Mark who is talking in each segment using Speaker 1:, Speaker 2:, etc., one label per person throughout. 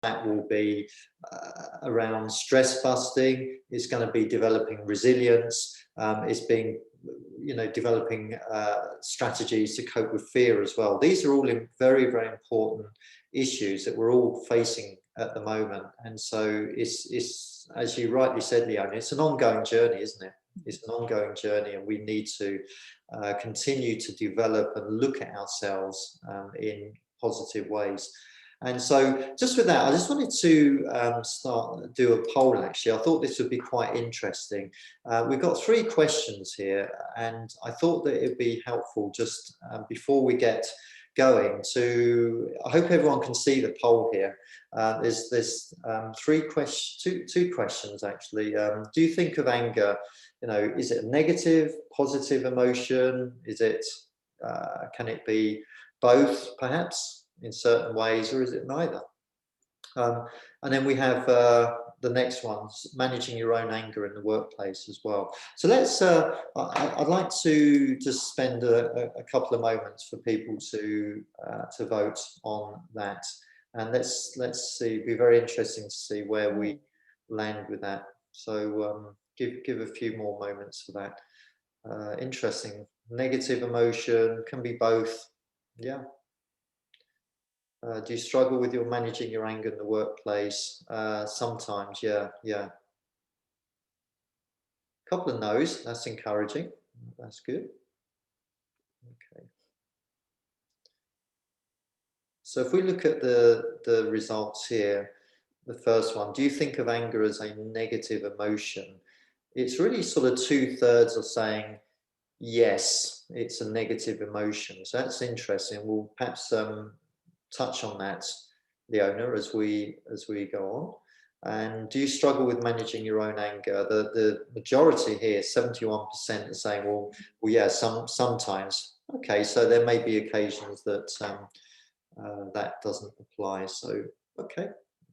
Speaker 1: that will be around stress busting. It's going to be developing resilience. It's being, developing strategies to cope with fear as well. These are all very, very important issues that we're all facing at the moment. And so it's as you rightly said, Leona, it's an ongoing journey, isn't it? It's an ongoing journey, and we need to continue to develop and look at ourselves in positive ways. And so just with that, I just wanted to do a poll, actually. I thought this would be quite interesting. We've got 3 questions here, and I thought that it'd be helpful just before we get going I hope everyone can see the poll here. There's 2 questions, actually. Do you think of anger, is it a negative, positive emotion? Is it, can it be both, perhaps, in certain ways, or is it neither? And then we have the next one, managing your own anger in the workplace as well. So let's, I'd like to just spend a couple of moments for people to vote on that. And let's see, it'd be very interesting to see where we land with that. So give a few more moments for that. Interesting. Negative emotion, can be both. Yeah. Do you struggle with your managing your anger in the workplace? Sometimes, yeah. Couple of no's, that's encouraging. That's good. Okay. So if we look at the results here, the first one, do you think of anger as a negative emotion? It's really sort of 2/3 are saying, yes, it's a negative emotion. So that's interesting. We'll perhaps touch on that, Leona, as we go on. And do you struggle with managing your own anger? The majority here, 71%, are saying, well, yeah, sometimes. Okay, so there may be occasions that that doesn't apply. So okay,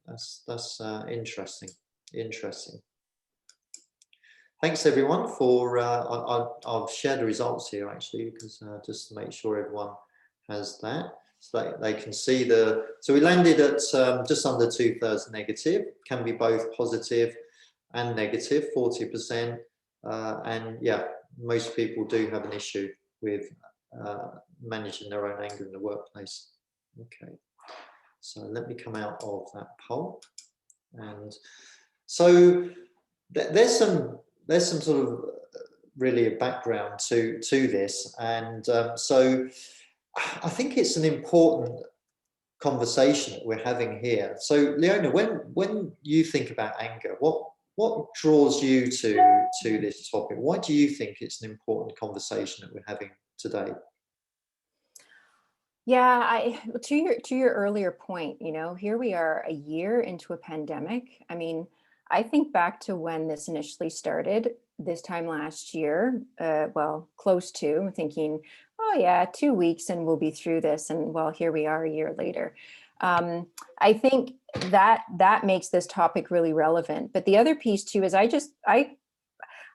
Speaker 1: that's interesting. Thanks everyone for. I'll share the results here, actually, because just to make sure everyone has that. So they can see so we landed at just under 2/3 negative, can be both positive and negative, 40%. And yeah, most people do have an issue with managing their own anger in the workplace. Okay, so let me come out of that poll. And so there's some sort of really a background to this. And so I think it's an important conversation that we're having here. So Leona, when you think about anger, what draws you to this topic? Why do you think it's an important conversation that we're having today?
Speaker 2: Yeah, to your earlier point, here we are a year into a pandemic. I mean, I think back to when this initially started this time last year, well, close to thinking, oh yeah, 2 weeks and we'll be through this. And well, here we are a year later. I think that makes this topic really relevant. But the other piece too is I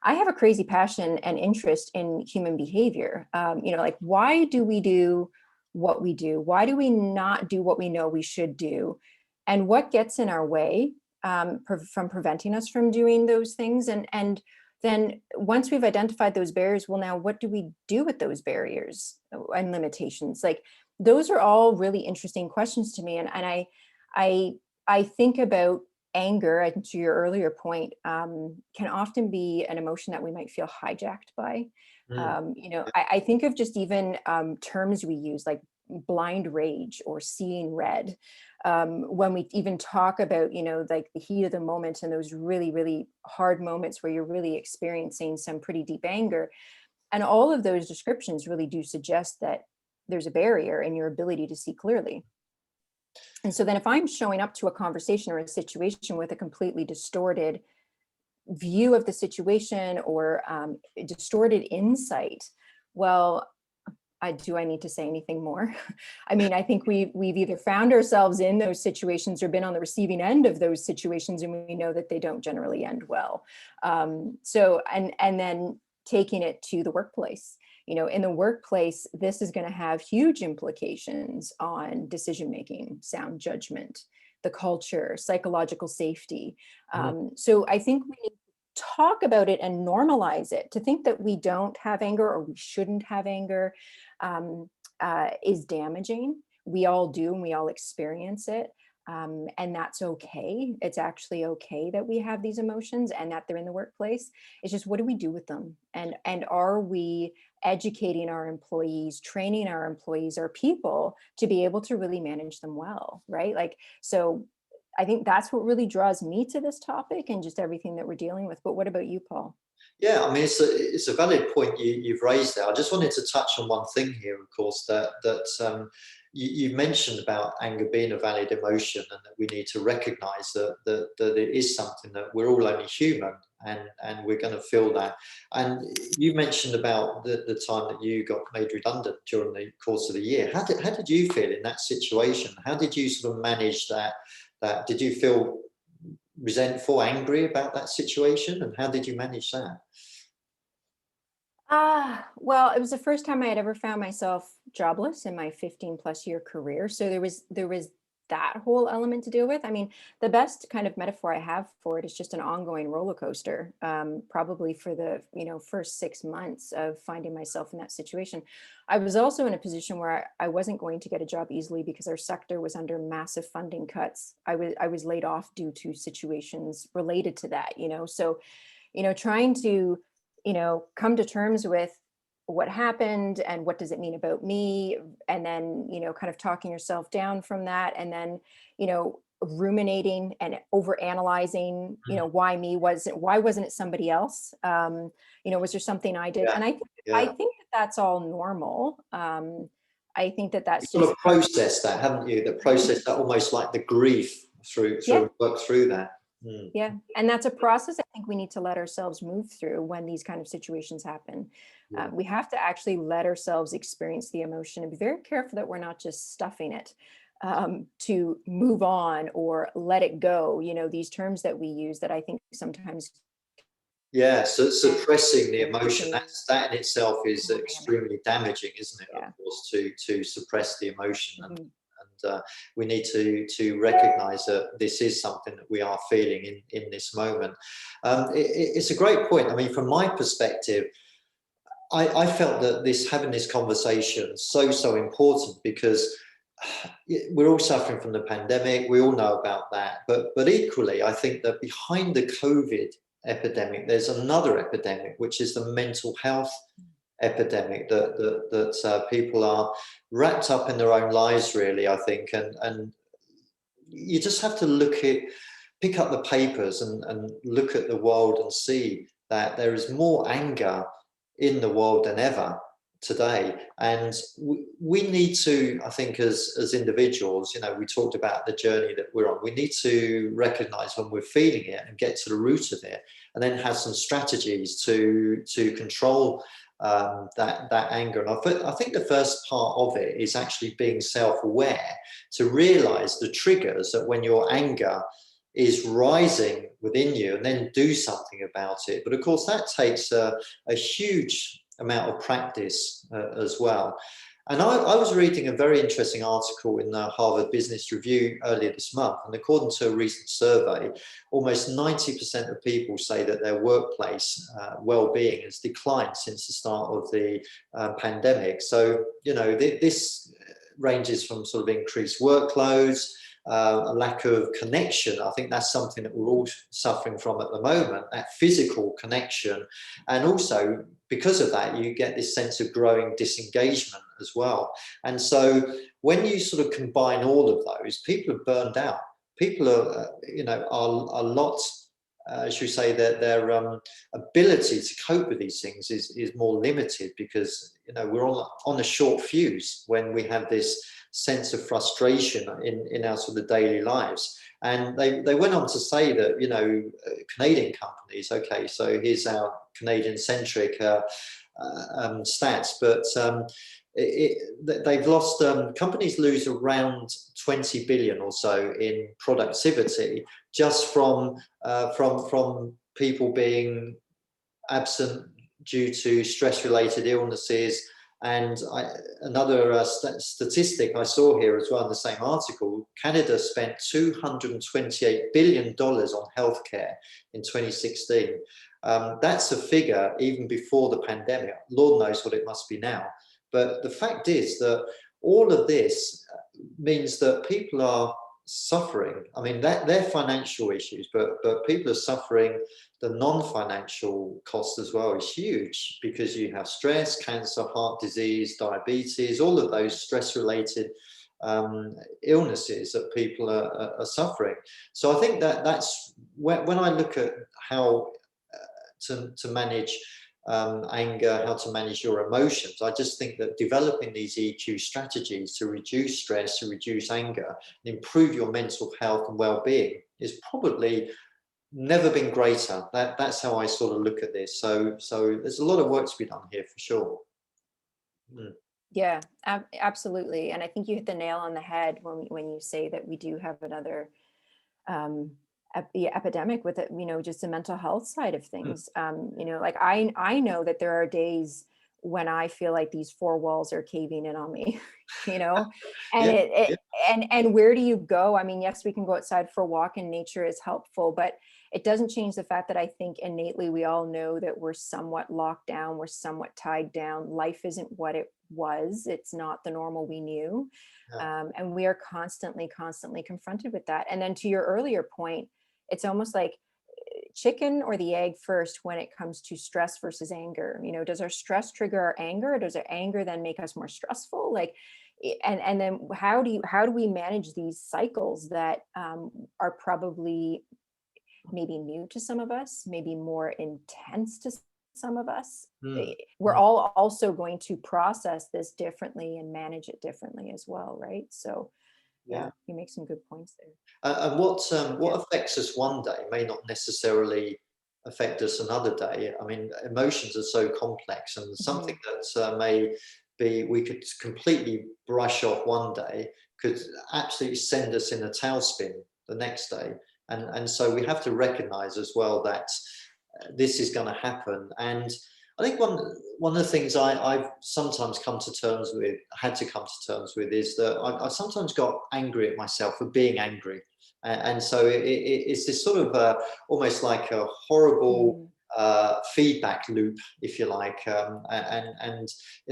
Speaker 2: have a crazy passion and interest in human behavior. Like, why do we do what we do? Why do we not do what we know we should do? And what gets in our way from preventing us from doing those things? And then once we've identified those barriers, well, now what do we do with those barriers and limitations? Like, those are all really interesting questions to me. And I think about anger, and to your earlier point, can often be an emotion that we might feel hijacked by. I think of just even terms we use, like blind rage or seeing red. When we even talk about, like the heat of the moment and those really, really hard moments where you're really experiencing some pretty deep anger. And all of those descriptions really do suggest that there's a barrier in your ability to see clearly. And so then if I'm showing up to a conversation or a situation with a completely distorted view of the situation or distorted insight, well, do I need to say anything more? I mean, I think we've either found ourselves in those situations or been on the receiving end of those situations, and we know that they don't generally end well. So, and then taking it to the workplace. In the workplace, this is going to have huge implications on decision-making, sound judgment, the culture, psychological safety. So I think we need to talk about it and normalize it. To think that we don't have anger or we shouldn't have anger is damaging. We all do, and we all experience it. And that's okay. It's actually okay that we have these emotions and that they're in the workplace. It's just, what do we do with them? And are we educating our employees, training our employees, our people to be able to really manage them well, right? Like, so I think that's what really draws me to this topic and just everything that we're dealing with. But what about you, Paul?
Speaker 1: Yeah, I mean, it's a valid point you've raised there. I just wanted to touch on one thing here, of course, that you mentioned about anger being a valid emotion, and that we need to recognise that it is something that we're all only human, and we're going to feel that. And you mentioned about the time that you got made redundant during the course of the year. How did you feel in that situation? How did you sort of manage that? Did you feel resentful, angry about that situation, and how did you manage that?
Speaker 2: Well, it was the first time I had ever found myself jobless in my 15 plus year career. So there was that whole element to deal with. I mean, the best kind of metaphor I have for it is just an ongoing roller coaster, probably for the, first 6 months of finding myself in that situation. I was also in a position where I wasn't going to get a job easily because our sector was under massive funding cuts. I was laid off due to situations related to that, so, trying to come to terms with what happened and what does it mean about me, and then kind of talking yourself down from that, and then ruminating and over analyzing, why wasn't it somebody else, was there something I did?
Speaker 1: Yeah,
Speaker 2: And I
Speaker 1: yeah.
Speaker 2: think that that's all normal. I think that
Speaker 1: You
Speaker 2: that's
Speaker 1: sort
Speaker 2: just
Speaker 1: of process that, haven't you? The process that, almost like the grief
Speaker 2: yeah.
Speaker 1: work through that. Mm.
Speaker 2: Yeah, and that's a process I think we need to let ourselves move through when these kind of situations happen.
Speaker 1: Yeah.
Speaker 2: We have to actually let ourselves experience the emotion and be very careful that we're not just stuffing it to move on or let it go. These terms that we use that I think sometimes
Speaker 1: Yeah, so
Speaker 2: can
Speaker 1: suppressing the emotion,
Speaker 2: can
Speaker 1: that in itself is
Speaker 2: moving a mess.
Speaker 1: extremely damaging, isn't it? Of
Speaker 2: Yeah.
Speaker 1: course, to suppress the emotion,
Speaker 2: Mhm.
Speaker 1: and we need to recognise that this is something that we are feeling in this moment. It's a great point. I mean, from my perspective, I felt that having this conversation so important, because we're all suffering from the pandemic. We all know about that, but equally, I think that behind the COVID epidemic, there's another epidemic, which is the mental health epidemic that people are wrapped up in their own lives, really. I think, and you just have to pick up the papers and look at the world and see that there is more anger in the world than ever today. And we need to, I think, as individuals, we talked about the journey that we're on. We need to recognize when we're feeling it and get to the root of it, and then have some strategies to control that anger. And I think the first part of it is actually being self-aware, to realize the triggers that when your anger is rising within you, and then do something about it. But of course, that takes a huge amount of practice as well. And I was reading a very interesting article in the Harvard Business Review earlier this month, and according to a recent survey, almost 90% of people say that their workplace well-being has declined since the start of the pandemic. So, this ranges from sort of increased workloads, a lack of connection. I think that's something that we're all suffering from at the moment, that physical connection. And also, because of that, you get this sense of growing disengagement as well. And so when you sort of combine all of those, people are burned out. People are, are a lot, should we say, that their ability to cope with these things is more limited, because, we're on a short fuse when we have this sense of frustration in our sort of daily lives. And they went on to say that, Canadian companies, okay, so here's our Canadian-centric stats, but they've lost, companies lose around 20 billion or so in productivity just from people being absent due to stress-related illnesses, And another statistic I saw here as well in the same article, Canada spent $228 billion on healthcare in 2016. That's a figure even before the pandemic. Lord knows what it must be now. But the fact is that all of this means that people are suffering. I mean, they're financial issues, but people are suffering. The non-financial cost as well is huge, because you have stress, cancer, heart disease, diabetes, all of those stress-related illnesses that people are suffering. So I think that's when I look at how to manage anger, how to manage your emotions. I just think that developing these EQ strategies to reduce stress, to reduce anger, and improve your mental health and well-being is probably never been greater. That's how I sort of look at this. So there's a lot of work to be done here for sure. Mm.
Speaker 2: Yeah, absolutely. And I think you hit the nail on the head when you say that we do have another epidemic with it, just the mental health side of things. Like I know that there are days when I feel like these four walls are caving in on me, and
Speaker 1: Yeah,
Speaker 2: and where do you go? I mean, yes, we can go outside for a walk and nature is helpful, but it doesn't change the fact that I think innately we all know that we're somewhat locked down, we're somewhat tied down. Life isn't what it was. It's not the normal we knew.
Speaker 1: yeah.
Speaker 2: And we are constantly confronted with that. And then to your earlier point, it's almost like chicken or the egg first when it comes to stress versus anger. Does our stress trigger our anger, or does our anger then make us more stressful? Like, and then how do we manage these cycles that are probably maybe new to some of us, maybe more intense to some of us?
Speaker 1: Mm.
Speaker 2: We're all also going to process this differently and manage it differently as well, right? So
Speaker 1: Yeah.
Speaker 2: yeah, you make some good points there.
Speaker 1: And what affects us one day may not necessarily affect us another day. I mean, emotions are so complex, and something that may be we could completely brush off one day could absolutely send us in a tailspin the next day. And so we have to recognize as well that this is going to happen. And I think one of the things I've sometimes had to come to terms with, is that I sometimes got angry at myself for being angry. And so it's this sort of almost like a horrible feedback loop, if you like. And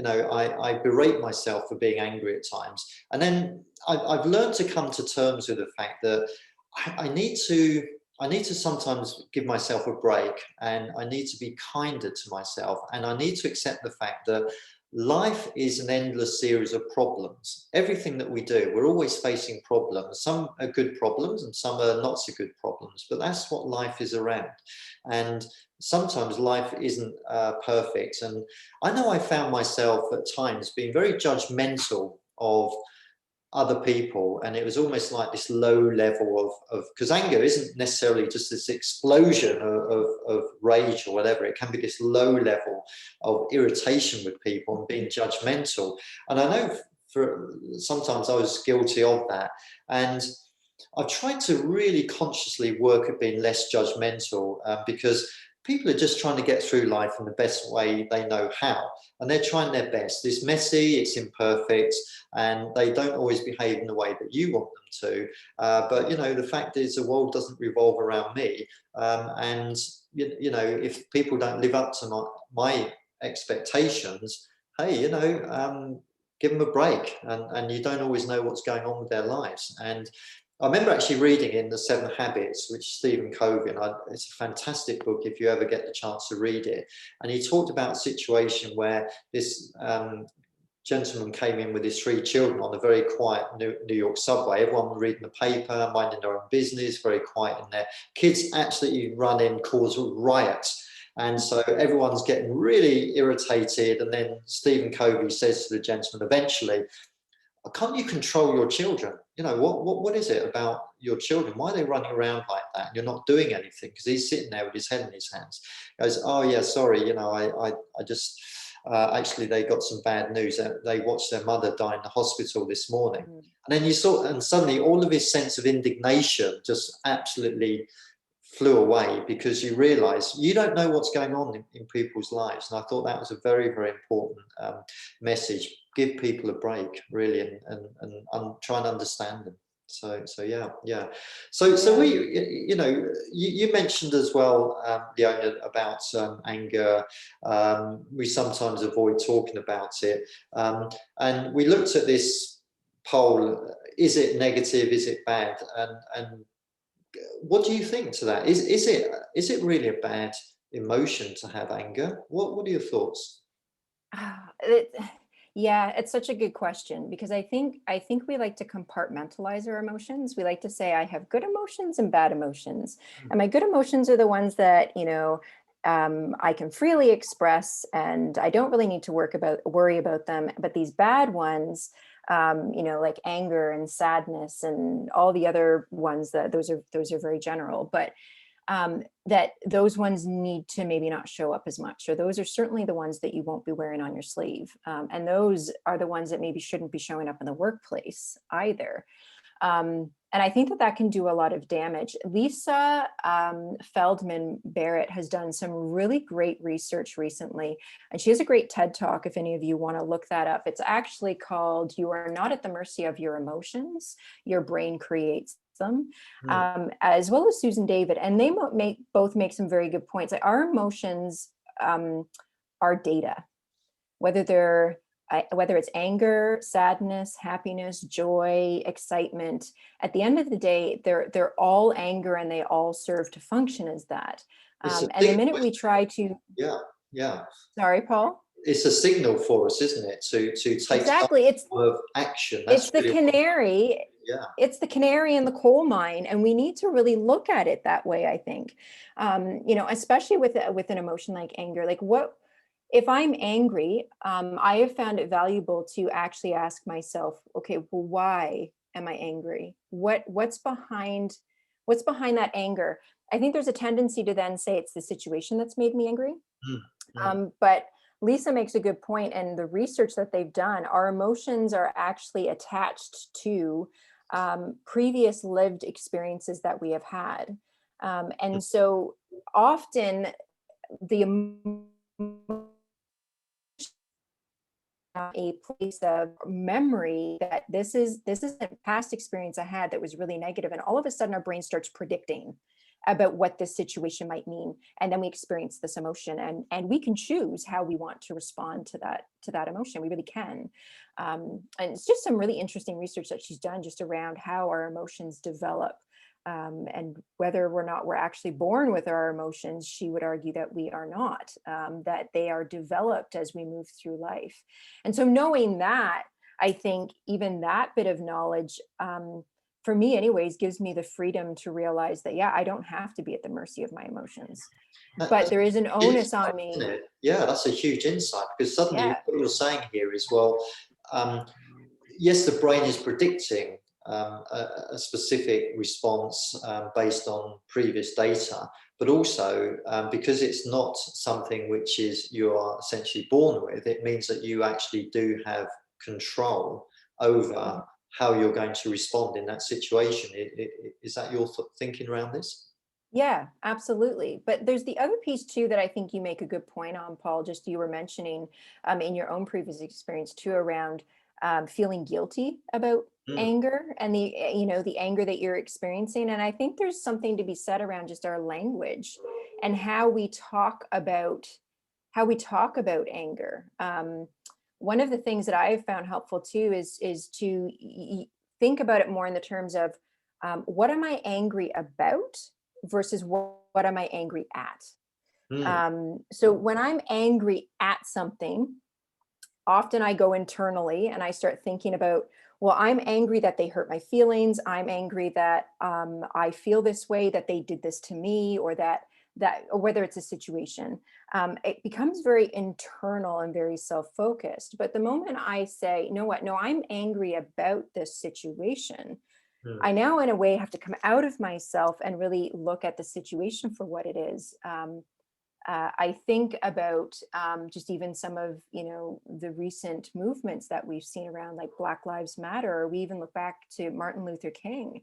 Speaker 1: I berate myself for being angry at times. And then I've learned to come to terms with the fact that I need to sometimes give myself a break, and I need to be kinder to myself, and I need to accept the fact that life is an endless series of problems. Everything that we do, we're always facing problems. Some are good problems and some are not so good problems, but that's what life is around. And sometimes life isn't perfect. And I know I found myself at times being very judgmental of other people, and it was almost like this low level of because anger isn't necessarily just this explosion of rage or whatever. It can be this low level of irritation with people and being judgmental. And I know for sometimes I was guilty of that, and I've tried to really consciously work at being less judgmental, because people are just trying to get through life in the best way they know how, and they're trying their best. It's messy, it's imperfect, and they don't always behave in the way that you want them to. But the fact is, the world doesn't revolve around me, and if people don't live up to my expectations, hey, give them a break, and you don't always know what's going on with their lives. And I remember actually reading in The 7 Habits, which Stephen Covey, and it's a fantastic book if you ever get the chance to read it. And he talked about a situation where this gentleman came in with his 3 children on a very quiet New York subway. Everyone reading the paper, minding their own business, very quiet in there. Kids absolutely run in, cause riots. And so everyone's getting really irritated. And then Stephen Covey says to the gentleman eventually, can't you control your children? What is it about your children? Why are they running around like that? And you're not doing anything, because he's sitting there with his head in his hands. He goes, oh yeah, sorry, I just actually they got some bad news. They watched their mother die in the hospital this morning. And then and suddenly all of his sense of indignation just absolutely flew away, because you realize you don't know what's going on in people's lives. And I thought that was a very, very important message. Give people a break, really, and try and understand them. So yeah, yeah. So we, you know, you mentioned as well, Leona, about anger. We sometimes avoid talking about it, and we looked at this poll: is it negative? Is it bad? And what do you think to that? Is it really a bad emotion to have anger? What are your thoughts?
Speaker 2: It, yeah, it's such a good question, because I think we like to compartmentalize our emotions. We like to say I have good emotions and bad emotions.
Speaker 1: Mm.
Speaker 2: And my good emotions are the ones that, I can freely express and I don't really need to worry about them. But these bad ones, like anger and sadness and all the other ones, that those are very general. But that those ones need to maybe not show up as much, or those are certainly the ones that you won't be wearing on your sleeve. And those are the ones that maybe shouldn't be showing up in the workplace either. And I think that that can do a lot of damage. Lisa Feldman Barrett has done some really great research recently, and she has a great TED Talk if any of you want to look that up. It's actually called "You Are Not at the Mercy of Your Emotions, Your Brain Creates Them,"
Speaker 1: Mm.
Speaker 2: as well as Susan David. And they both make some very good points. Like, our emotions are data, whether whether it's anger, sadness, happiness, joy, excitement. At the end of the day, they're all anger, and they all serve to function as that.
Speaker 1: It's a
Speaker 2: And the
Speaker 1: signal,
Speaker 2: minute we
Speaker 1: isn't
Speaker 2: try to,
Speaker 1: it? Yeah, yeah.
Speaker 2: sorry, Paul.
Speaker 1: It's a signal for us, isn't it, to take some
Speaker 2: Exactly.
Speaker 1: form of action.
Speaker 2: It's
Speaker 1: That's
Speaker 2: the
Speaker 1: really,
Speaker 2: canary.
Speaker 1: yeah.
Speaker 2: It's the canary in the coal mine, and we need to really look at it that way, I think. Especially with an emotion like anger. Like, what if I'm angry? I have found it valuable to actually ask myself, okay, well, why am I angry? What's behind that anger? I think there's a tendency to then say it's the situation that's made me angry.
Speaker 1: Mm, mm.
Speaker 2: But Lisa makes a good point, and the research that they've done, our emotions are actually attached to previous lived experiences that we have had. And so often the a place of memory that this is a past experience I had that was really negative, and all of a sudden our brain starts predicting about what this situation might mean, and then we experience this emotion, and we can choose how we want to respond to that emotion. We really can. And it's just some really interesting research that she's done just around how our emotions develop, and whether we're actually born with our emotions. She would argue that we are not, that they are developed as we move through life. And so knowing that, I think even that bit of knowledge, for me anyways, gives me the freedom to realize that, yeah, I don't have to be at the mercy of my emotions, but
Speaker 1: That's
Speaker 2: there is an
Speaker 1: a huge
Speaker 2: onus on
Speaker 1: insight,
Speaker 2: me.
Speaker 1: isn't it? Yeah, that's a huge insight, because suddenly
Speaker 2: Yeah.
Speaker 1: what you're saying here is, well, um, yes, the brain is predicting a specific response based on previous data, but also because it's not something which is you are essentially born with, it means that you actually do have control over how you're going to respond in that situation. Is that your thinking around this?
Speaker 2: Yeah, absolutely. But there's the other piece too that I think you make a good point on, Paul. Just you were mentioning in your own previous experience too, around feeling guilty about
Speaker 1: Mm,
Speaker 2: anger, and the anger that you're experiencing. And I think there's something to be said around just our language and how we talk about anger. One of the things that I have found helpful too is to think about it more in the terms of, what am I angry about versus what am I angry at?
Speaker 1: mm,
Speaker 2: So when I'm angry at something, often I go internally and I start thinking about, well, I'm angry that they hurt my feelings. I'm angry that I feel this way, that they did this to me, or or whether it's a situation. It becomes very internal and very self-focused. But the moment I say, you know what, no, I'm angry about this situation,
Speaker 1: mm.
Speaker 2: I now, in a way, have to come out of myself and really look at the situation for what it is. I think about just even some of the recent movements that we've seen around, like Black Lives Matter, or we even look back to Martin Luther King.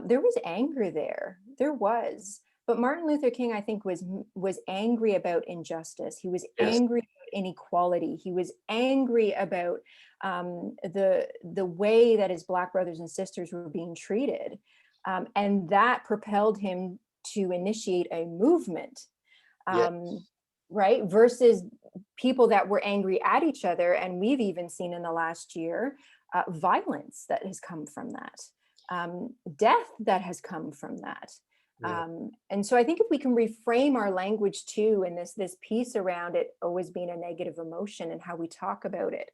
Speaker 2: There was anger there. There was. But Martin Luther King, I think, was angry about injustice. He was
Speaker 1: Yes.
Speaker 2: angry about inequality. He was angry about the way that his Black brothers and sisters were being treated, and that propelled him to initiate a movement,
Speaker 1: Yes.
Speaker 2: right? Versus people that were angry at each other, and we've even seen in the last year violence that has come from that, death that has come from that.
Speaker 1: Yeah.
Speaker 2: And so I think if we can reframe our language too, and this piece around it always being a negative emotion and how we talk about it,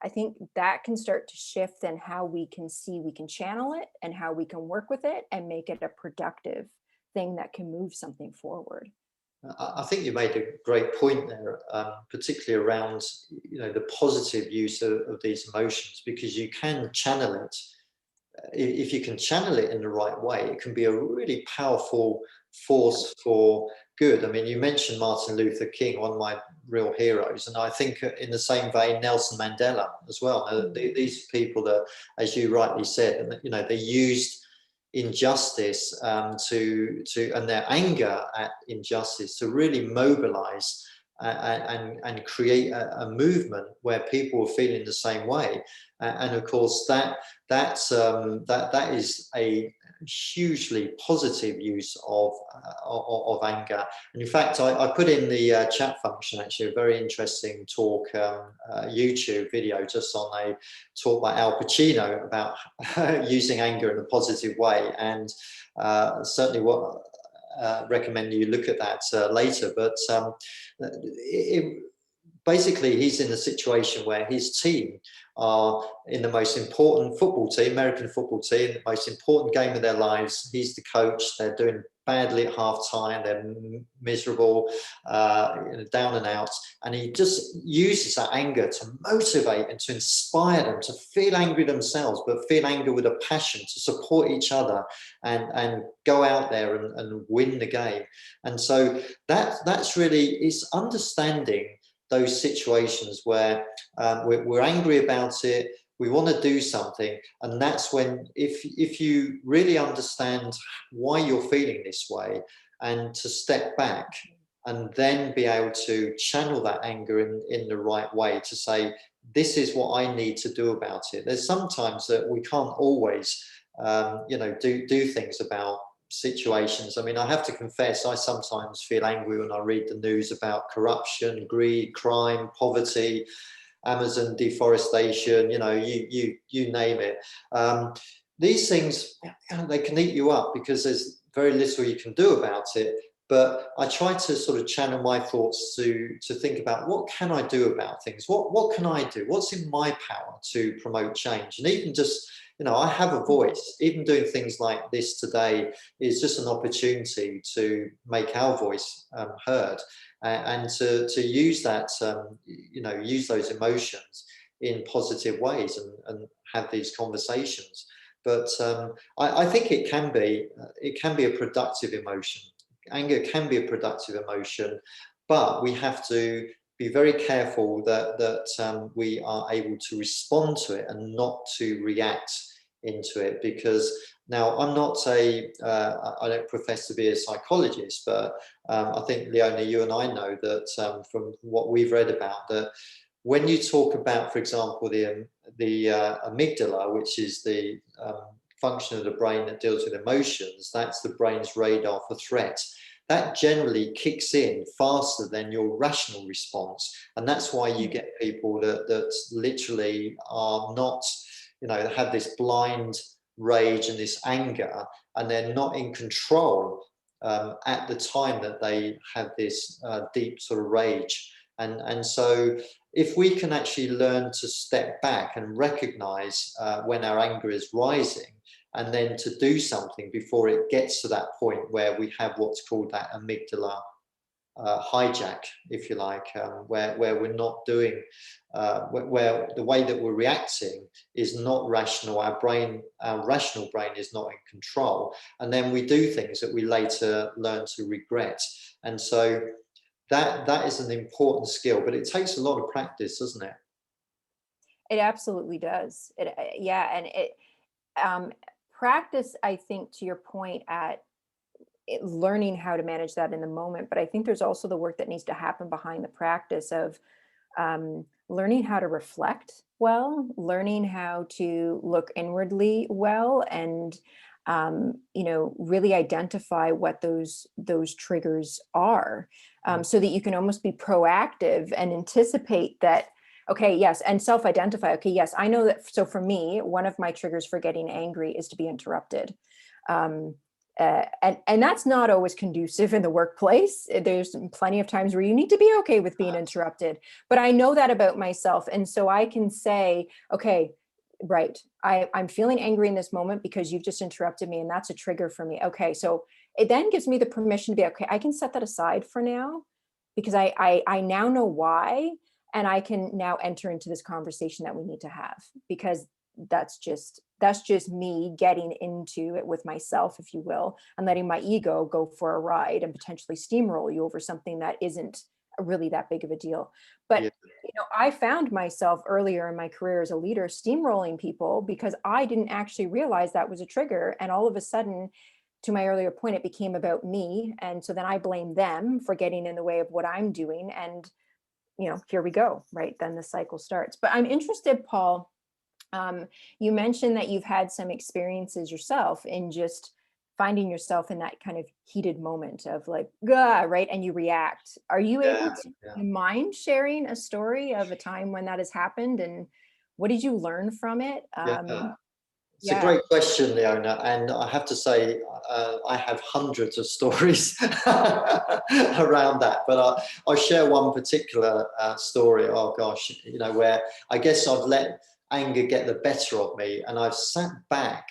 Speaker 2: I think that can start to shift and how we can see we can channel it and how we can work with it and make it a productive thing that can move something forward.
Speaker 1: I think you made a great point there, particularly around the positive use of these emotions, because you can channel it. If you can channel it in the right way, it can be a really powerful force for good. I mean, you mentioned Martin Luther King, one of my real heroes, and I think in the same vein, Nelson Mandela as well. These people that, as you rightly said, and they used injustice and their anger at injustice to really mobilize and create a movement where people were feeling the same way. And of course, that is a hugely positive use of anger. And in fact, I put in the chat function actually a very interesting talk, YouTube video, just on a talk by Al Pacino about using anger in a positive way. And certainly what recommend you look at that later. But basically, he's in a situation where his team are in the most important football team, American football team, the most important game of their lives. He's the coach. They're doing badly at half time. They're miserable, down and out. And he just uses that anger to motivate and to inspire them to feel angry themselves, but feel anger with a passion to support each other and go out there and win the game. And so that's really, it's understanding those situations where we're angry about it, we want to do something, and that's when, if you really understand why you're feeling this way, and to step back and then be able to channel that anger in the right way to say, this is what I need to do about it. There's sometimes that we can't always do things about situations. I mean, I have to confess, I sometimes feel angry when I read the news about corruption, greed, crime, poverty, Amazon deforestation, you name it. These things, they can eat you up because there's very little you can do about it. But I try to sort of channel my thoughts to think about, what can I do about things? What can I do? What's in my power to promote change? And even just, I have a voice. Even doing things like this today is just an opportunity to make our voice heard, and to use that, use those emotions in positive ways, and have these conversations. But I think it can be a productive emotion. Anger can be a productive emotion, but we have to be very careful that we are able to respond to it and not to react into it. Because now, I don't profess to be a psychologist, but I think, Leona, you and I know that from what we've read about, that when you talk about, for example, the amygdala, which is the function of the brain that deals with emotions, that's the brain's radar for threat. That generally kicks in faster than your rational response. And that's why you get people that literally are not, have this blind rage and this anger, and they're not in control at the time that they have this deep sort of rage. And so if we can actually learn to step back and recognize when our anger is rising, and then to do something before it gets to that point where we have what's called that amygdala hijack, if you like, where we're not doing, where the way that we're reacting is not rational. Our rational brain is not in control, and then we do things that we later learn to regret. And so that is an important skill, but it takes a lot of practice, doesn't it?
Speaker 2: It absolutely does. Yeah, and it practice, I think, to your point, at learning how to manage that in the moment. But I think there's also the work that needs to happen behind the practice of learning how to reflect well, learning how to look inwardly well, and really identify what those triggers are, so that you can almost be proactive and anticipate that. Okay, yes, and self-identify. Okay, yes, I know that. So for me, one of my triggers for getting angry is to be interrupted. Um, and that's not always conducive in the workplace. There's plenty of times where you need to be okay with being interrupted, but I know that about myself, and so I can say, okay, right, I'm feeling angry in this moment because you've just interrupted me, and that's a trigger for me. Okay, so it then gives me the permission to be okay. I can set that aside for now because I now know why, and I can now enter into this conversation that we need to have, because that's just me getting into it with myself, if you will, and letting my ego go for a ride and potentially steamroll you over something that isn't really that big of a deal. But
Speaker 1: Yeah.
Speaker 2: I found myself earlier in my career as a leader steamrolling people because I didn't actually realize that was a trigger, and all of a sudden, to my earlier point, it became about me, and so then I blame them for getting in the way of what I'm doing, and here we go, right? Then the cycle starts. But I'm interested, Paul. You mentioned that you've had some experiences yourself in just finding yourself in that kind of heated moment of like, "Gah," right? And you react. Are you able
Speaker 1: Yeah,
Speaker 2: to,
Speaker 1: yeah.
Speaker 2: you mind sharing a story of a time when that has happened, and what did you learn from it?
Speaker 1: Yeah. It's a
Speaker 2: Yeah.
Speaker 1: great question, Leona, and I have to say I have hundreds of stories around that. But I'll share one particular story. Oh gosh, where I guess I've let anger get the better of me, and I've sat back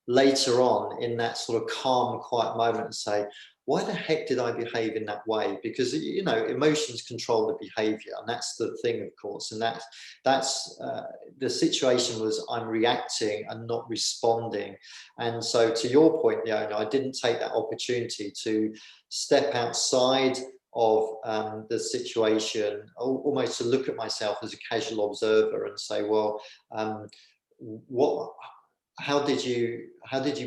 Speaker 1: later on in that sort of calm, quiet moment and say, why the heck did I behave in that way? Because emotions control the behavior, and that's the thing, of course, and that's the situation was I'm reacting and not responding. And so, to your point, Leona, I didn't take that opportunity to step outside of the situation, almost to look at myself as a casual observer and say, well, what how did you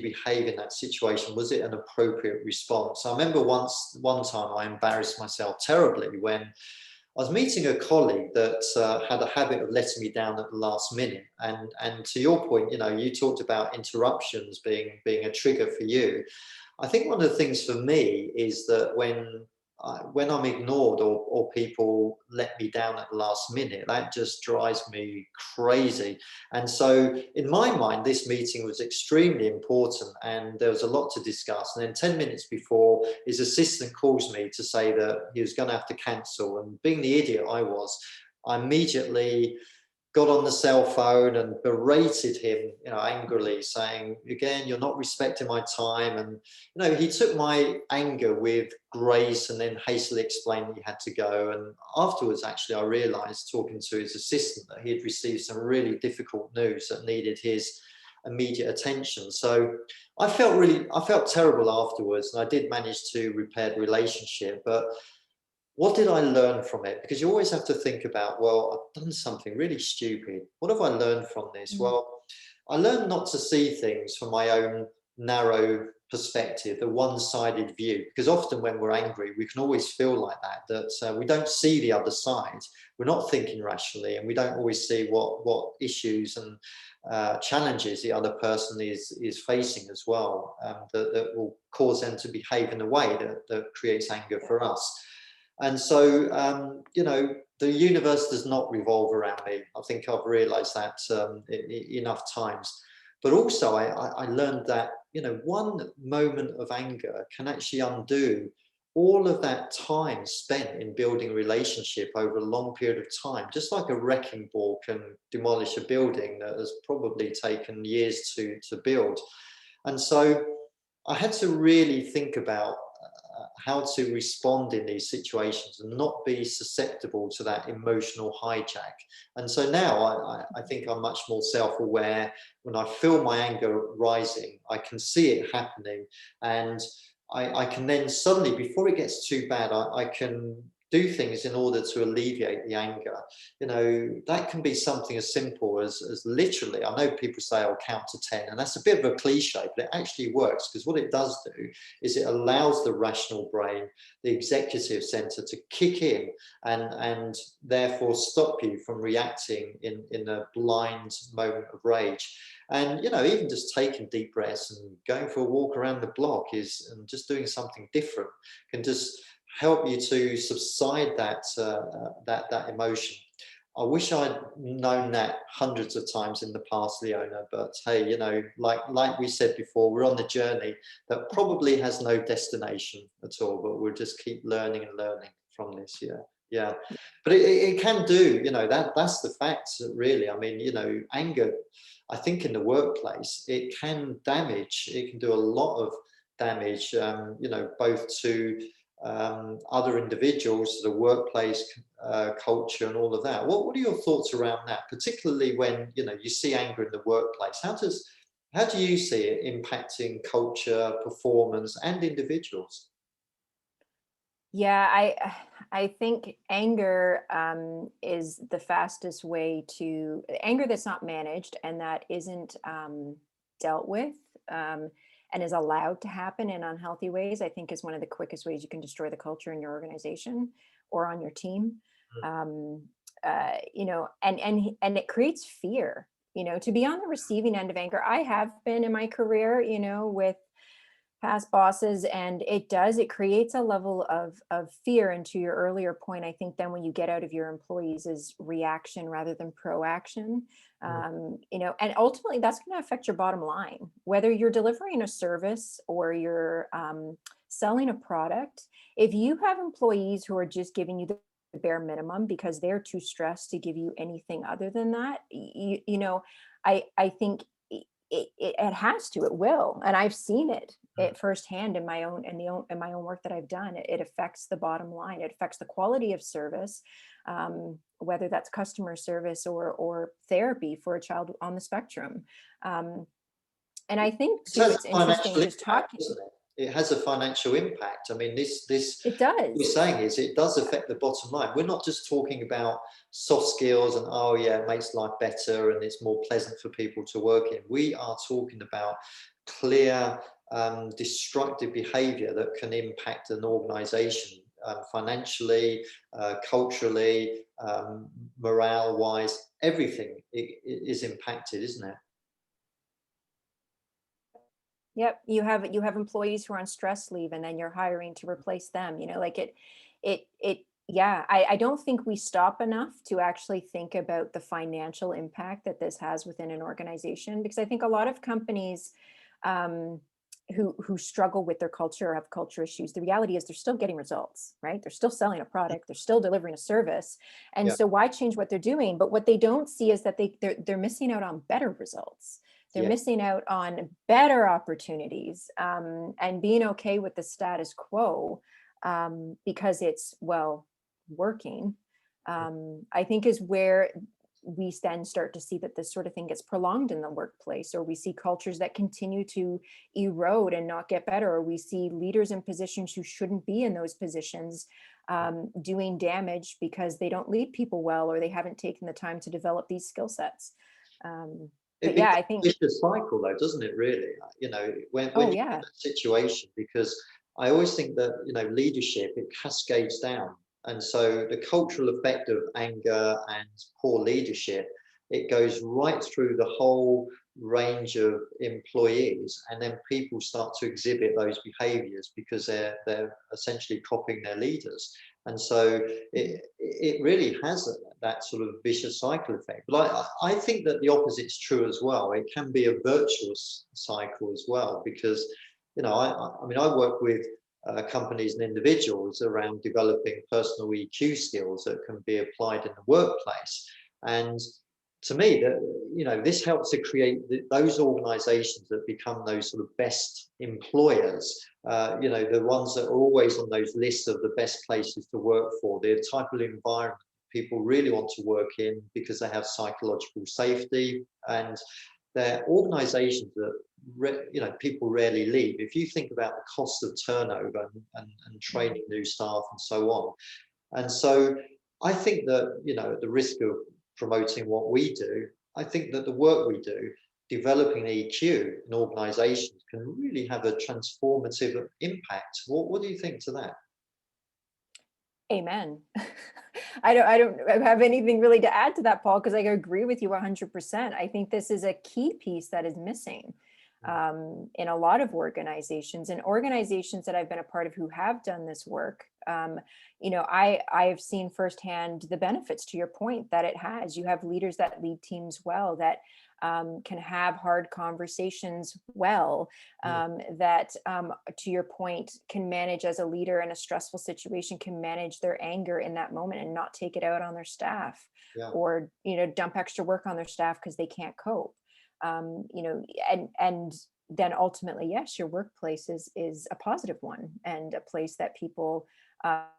Speaker 1: behave in that situation? Was it an appropriate response? I remember one time I embarrassed myself terribly when I was meeting a colleague that had a habit of letting me down at the last minute. And to your point, you talked about interruptions being a trigger for you. I think one of the things for me is that when I'm ignored or people let me down at the last minute, that just drives me crazy. And so, in my mind, this meeting was extremely important, and there was a lot to discuss. And then 10 minutes before, his assistant calls me to say that he was going to have to cancel. And being the idiot I was, I immediately got on the cell phone and berated him, angrily, saying, again, you're not respecting my time. And, he took my anger with grace and then hastily explained that he had to go. And afterwards, actually, I realized, talking to his assistant, that he had received some really difficult news that needed his immediate attention. So I felt terrible afterwards, and I did manage to repair the relationship. But what did I learn from it? Because you always have to think about, well, I've done something really stupid. What have I learned from this?
Speaker 2: Mm.
Speaker 1: Well, I learned not to see things from my own narrow perspective, the one-sided view. Because often when we're angry, we can always feel like that we don't see the other side. We're not thinking rationally, and we don't always see what issues and challenges the other person is facing as well, that will cause them to behave in a way that creates anger for us. And so, the universe does not revolve around me. I think I've realized that enough times. But also, I learned that, one moment of anger can actually undo all of that time spent in building a relationship over a long period of time. Just like a wrecking ball can demolish a building that has probably taken years to build. And so I had to really think about how to respond in these situations and not be susceptible to that emotional hijack. And so now I think I'm much more self-aware. When I feel my anger rising, I can see it happening, and I can then suddenly, before it gets too bad, I can do things in order to alleviate the anger. You know, that can be something as simple as literally, I know people say, I'll count to 10, and that's a bit of a cliche, but it actually works, because what it does do is it allows the rational brain, the executive center, to kick in and therefore stop you from reacting in a blind moment of rage. And, you know, even just taking deep breaths and going for a walk around the block and just doing something different can just help you to subside that emotion. I wish I'd known that hundreds of times in the past, Leona, but hey, you know, like we said before, we're on the journey that probably has no destination at all, but we'll just keep learning and learning from this. Yeah. But it can do, you know, that's the facts, really. I mean, you know, anger, I think in the workplace, it can do a lot of damage, you know, both to other individuals, the workplace culture, and all of that. What are your thoughts around that, particularly when, you know, you see anger in the workplace? How do you see it impacting culture, performance, and individuals?
Speaker 2: Yeah, I think anger is the fastest way to anger that's not managed and that isn't dealt with, and is allowed to happen in unhealthy ways. I think is one of the quickest ways you can destroy the culture in your organization or on your team. Um, you know, and it creates fear. You know, to be on the receiving end of anger, I have been in my career. You know, with past bosses, and it creates a level of fear. And to your earlier point, I think then when you get out of your employees is reaction rather than proaction. You know, and ultimately that's going to affect your bottom line, whether you're delivering a service or you're selling a product. If you have employees who are just giving you the bare minimum because they're too stressed to give you anything other than that, you know, I think it has to, it will, and I've seen it firsthand in my own in my own work that I've done. It affects the bottom line. It affects the quality of service, whether that's customer service or therapy for a child on the spectrum. And I think
Speaker 1: It
Speaker 2: too,
Speaker 1: has
Speaker 2: it's
Speaker 1: a
Speaker 2: interesting
Speaker 1: financial
Speaker 2: just
Speaker 1: impact,
Speaker 2: talking.
Speaker 1: doesn't it? It has a financial impact. I mean, this
Speaker 2: It
Speaker 1: what you're
Speaker 2: does.
Speaker 1: saying is it does affect the bottom line. We're not just talking about soft skills and, oh yeah, it makes life better and it's more pleasant for people to work in. We are talking about clear destructive behavior that can impact an organization financially, culturally, morale wise. Everything is impacted, isn't it?
Speaker 2: Yep, you have employees who are on stress leave, and then you're hiring to replace them. You know, like it. Yeah, I don't think we stop enough to actually think about the financial impact that this has within an organization, because I think a lot of companies um, who struggle with their culture or have culture issues, the reality is they're still getting results, right? They're still selling a product, they're still delivering a service, and
Speaker 1: Yeah.
Speaker 2: so why change what they're doing? But what they don't see is that they're missing out on better results. They're
Speaker 1: Yeah.
Speaker 2: missing out on better opportunities, and being okay with the status quo, because it's, well, working, I think is where we then start to see that this sort of thing gets prolonged in the workplace, or we see cultures that continue to erode and not get better, or we see leaders in positions who shouldn't be in those positions doing damage because they don't lead people well, or they haven't taken the time to develop these skill sets.
Speaker 1: It
Speaker 2: But yeah,
Speaker 1: becomes
Speaker 2: I
Speaker 1: a
Speaker 2: think,
Speaker 1: vicious cycle, though, doesn't it? Really, you know, when
Speaker 2: oh
Speaker 1: you're in
Speaker 2: yeah,
Speaker 1: that situation, because I always think that, you know, leadership, it cascades down, and so the cultural effect of anger and poor leadership, it goes right through the whole range of employees, and then people start to exhibit those behaviours because they're essentially copying their leaders. And so it really has that sort of vicious cycle effect. But I think that the opposite's true as well. It can be a virtuous cycle as well, because, you know, I mean, I work with companies and individuals around developing personal EQ skills that can be applied in the workplace. And to me, that, you know, this helps to create those organizations that become those sort of best employers, you know, the ones that are always on those lists of the best places to work for, the type of environment people really want to work in because they have psychological safety, and they're organizations that you know, people rarely leave. If you think about the cost of turnover and training new staff and so on, And so I think that, at the risk of promoting what we do, I think that the work we do, developing EQ in organizations, can really have a transformative impact. What do you think to that?
Speaker 2: Amen. I don't have anything really to add to that, Paul, because I agree with you 100%. I think this is a key piece that is missing in a lot of organizations, and organizations that I've been a part of who have done this work. I've seen firsthand the benefits, to your point, that it has. You have leaders that lead teams well, that can have hard conversations well, that, to your point, can manage as a leader in a stressful situation, can manage their anger in that moment and not take it out on their staff,
Speaker 1: Yeah.
Speaker 2: or, dump extra work on their staff because they can't cope. And then ultimately, yes, your workplace is a positive one, and a place that people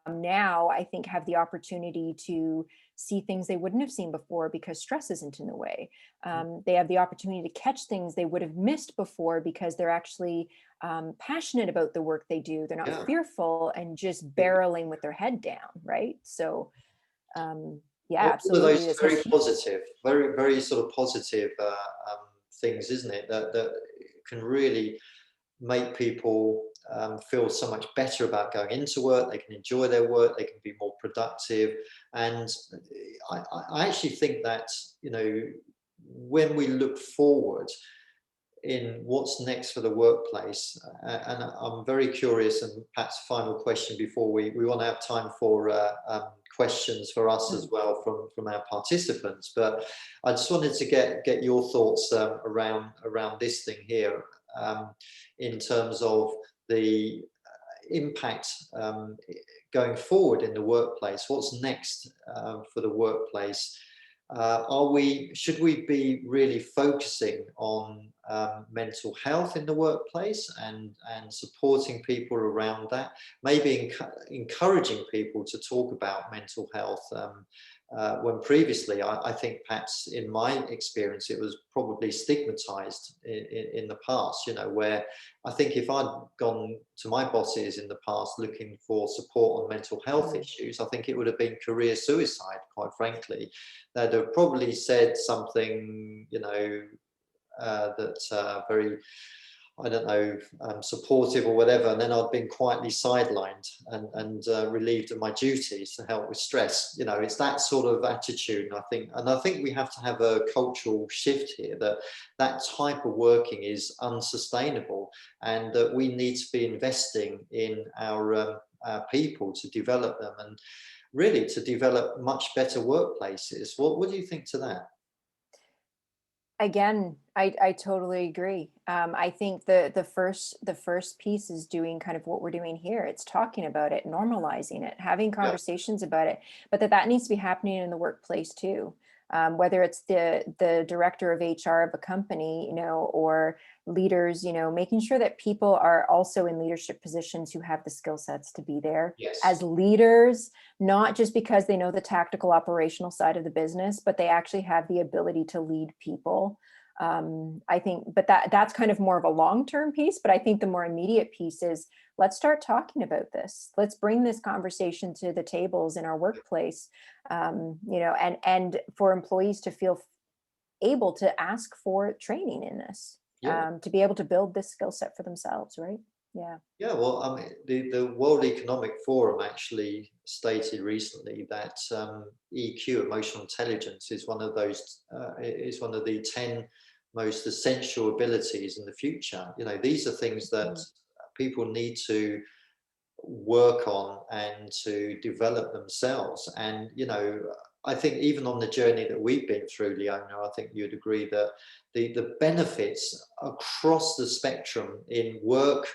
Speaker 2: now, I think, have the opportunity to see things they wouldn't have seen before because stress isn't in the way. They have the opportunity to catch things they would have missed before because they're actually passionate about the work they do. They're not
Speaker 1: Yeah.
Speaker 2: fearful and just barreling with their head down, right? So, yeah,
Speaker 1: All of
Speaker 2: absolutely.
Speaker 1: those very positive, very, very sort of positive things, isn't it? That can really make people feel so much better about going into work. They can enjoy their work. They can be more productive. And I actually think that, when we look forward in what's next for the workplace, and I'm very curious, and perhaps final question before we want to have time for questions for us as well from our participants, but I just wanted to get your thoughts around this thing here, in terms of the impact going forward in the workplace. What's next for the workplace? Should we be really focusing on mental health in the workplace, and supporting people around that, maybe encouraging people to talk about mental health, when previously I think perhaps in my experience it was probably stigmatized in the past, where I think if I'd gone to my bosses in the past looking for support on mental health issues, I think it would have been career suicide, quite frankly. They'd have probably said something, that's very, I don't know, supportive or whatever, and then I'd been quietly sidelined and relieved of my duties to help with stress. It's that sort of attitude, and I think we have to have a cultural shift here, that type of working is unsustainable, and that we need to be investing in our people to develop them, and really to develop much better workplaces. What do you think to that?
Speaker 2: Again, I totally agree. I think the first piece is doing kind of what we're doing here. It's talking about it, normalizing it, having
Speaker 1: Yeah.
Speaker 2: conversations about it, but that needs to be happening in the workplace too. Whether it's the director of HR of a company, or leaders, making sure that people are also in leadership positions who have the skill sets to be there
Speaker 1: Yes.
Speaker 2: as leaders, not just because they know the tactical operational side of the business, but they actually have the ability to lead people. I think, but that's kind of more of a long-term piece, but I think the more immediate piece is, let's start talking about this. Let's bring this conversation to the tables in our workplace, and for employees to feel able to ask for training in this,
Speaker 1: Yeah.
Speaker 2: to be able to build this skill set for themselves, right? Yeah.
Speaker 1: Yeah, well, I mean, the World Economic Forum actually stated recently that EQ, emotional intelligence, is one of the 10 most essential abilities in the future. These are things that people need to work on and to develop themselves. And I think even on the journey that we've been through, Leona, I think you'd agree that the benefits across the spectrum in work,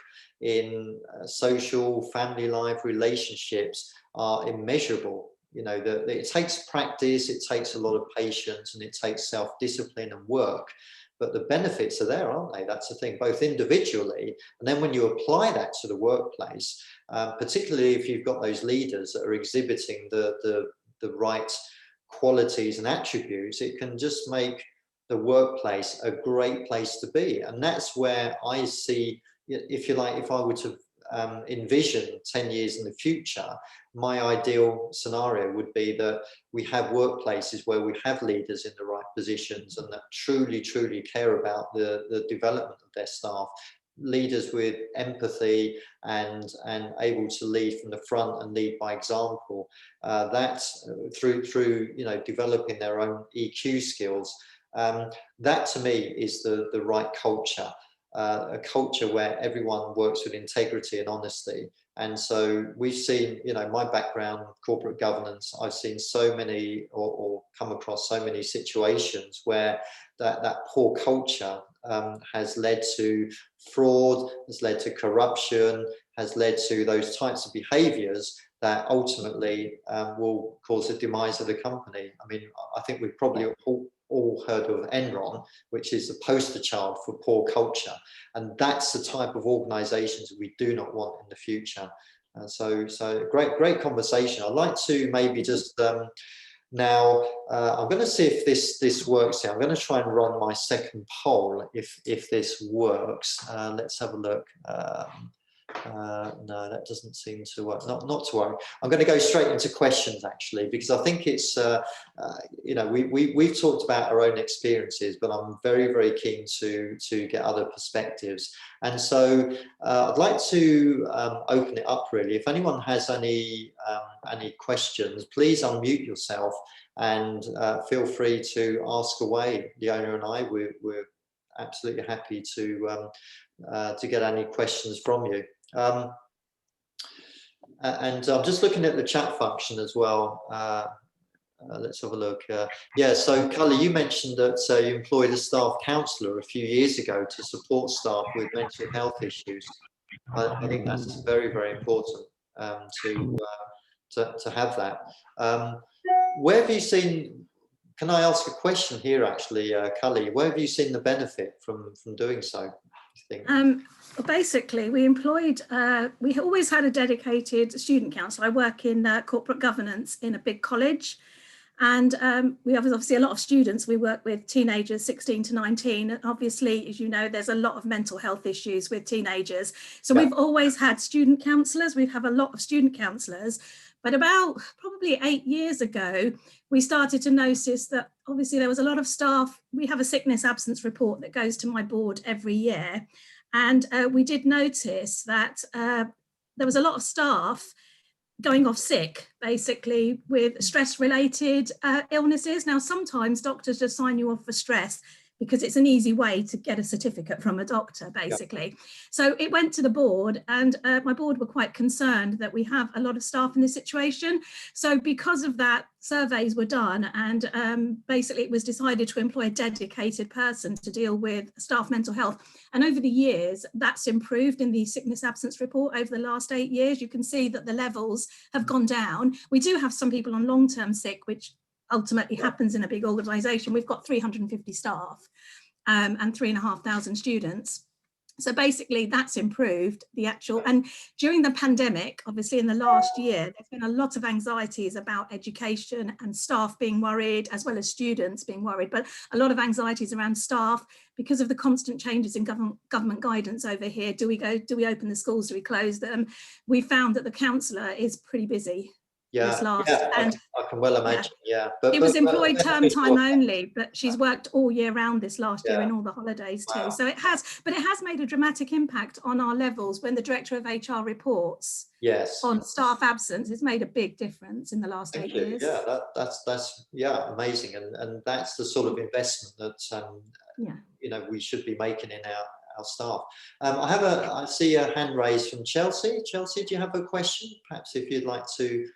Speaker 1: in social, family life, relationships are immeasurable. That it takes practice, it takes a lot of patience, and it takes self-discipline and work. But the benefits are there, aren't they? That's the thing, both individually, and then when you apply that to the workplace, particularly if you've got those leaders that are exhibiting the right qualities and attributes, it can just make the workplace a great place to be. And that's where I see, if you like, if I were to envision 10 years in the future, my ideal scenario would be that we have workplaces where we have leaders in the right positions and that truly, truly care about the development of their staff, leaders with empathy and able to lead from the front and lead by example. That through developing their own EQ skills. That to me is the right culture. A culture where everyone works with integrity and honesty. And so we've seen, my background, corporate governance, I've seen so many or come across so many situations where that poor culture has led to fraud, has led to corruption, has led to those types of behaviors that ultimately will cause the demise of the company. I mean, I think we've probably all heard of Enron, which is the poster child for poor culture. And that's the type of organizations we do not want in the future. So great conversation. I'd like to maybe just now, I'm going to see if this works here. I'm going to try and run my second poll if this works. Let's have a look. No, that doesn't seem to work. Not to worry. I'm going to go straight into questions actually, because I think it's we've talked about our own experiences, but I'm very, very keen to get other perspectives. And so I'd like to open it up really. If anyone has any questions, please unmute yourself and feel free to ask away. Leona and I, we're absolutely happy to get any questions from you. And I'm just looking at the chat function as well. Let's have a look. Yeah, so Cully, you mentioned that you employed a staff counsellor a few years ago to support staff with mental health issues. I think that's very, very important to have that. Where have you seen? Can I ask a question here, actually, Cully? Where have you seen the benefit from doing so?
Speaker 3: Basically, we employed, we always had a dedicated student counsellor. I work in corporate governance in a big college, and we have obviously a lot of students. We work with teenagers 16 to 19. And obviously, as you know, there's a lot of mental health issues with teenagers. So we've always had student counsellors. We have a lot of student counsellors. But about probably 8 years ago, we started to notice that obviously there was a lot of staff. We have a sickness absence report that goes to my board every year. And we did notice that there was a lot of staff going off sick, basically with stress-related illnesses. Now, sometimes doctors just sign you off for stress because it's an easy way to get a certificate from a doctor, basically. So it went to the board, and my board were quite concerned that we have a lot of staff in this situation. So because of that, surveys were done, and basically it was decided to employ a dedicated person to deal with staff mental health. And over the years, that's improved in the sickness absence report over the last 8 years. You can see that the levels have gone down. We do have some people on long-term sick, which ultimately happens in a big organisation. We've got 350 staff and 3,500 students. So basically that's improved the actual, and during the pandemic, obviously in the last year, there's been a lot of anxieties about education and staff being worried, as well as students being worried, but a lot of anxieties around staff because of the constant changes in government guidance over here. Do we open the schools? Do we close them? We found that the counsellor is pretty busy.
Speaker 1: I can well imagine. But
Speaker 3: it was employed term time only, but she's worked all year round this last year in all the holidays too. So it has made a dramatic impact on our levels. When the director of HR reports on staff absence, it's made a big difference in the last 8 years.
Speaker 1: Yeah, that's amazing, and that's the sort of investment that we should be making in our staff. I see a hand raised from Chelsea. Chelsea, do you have a question? Perhaps if you'd like to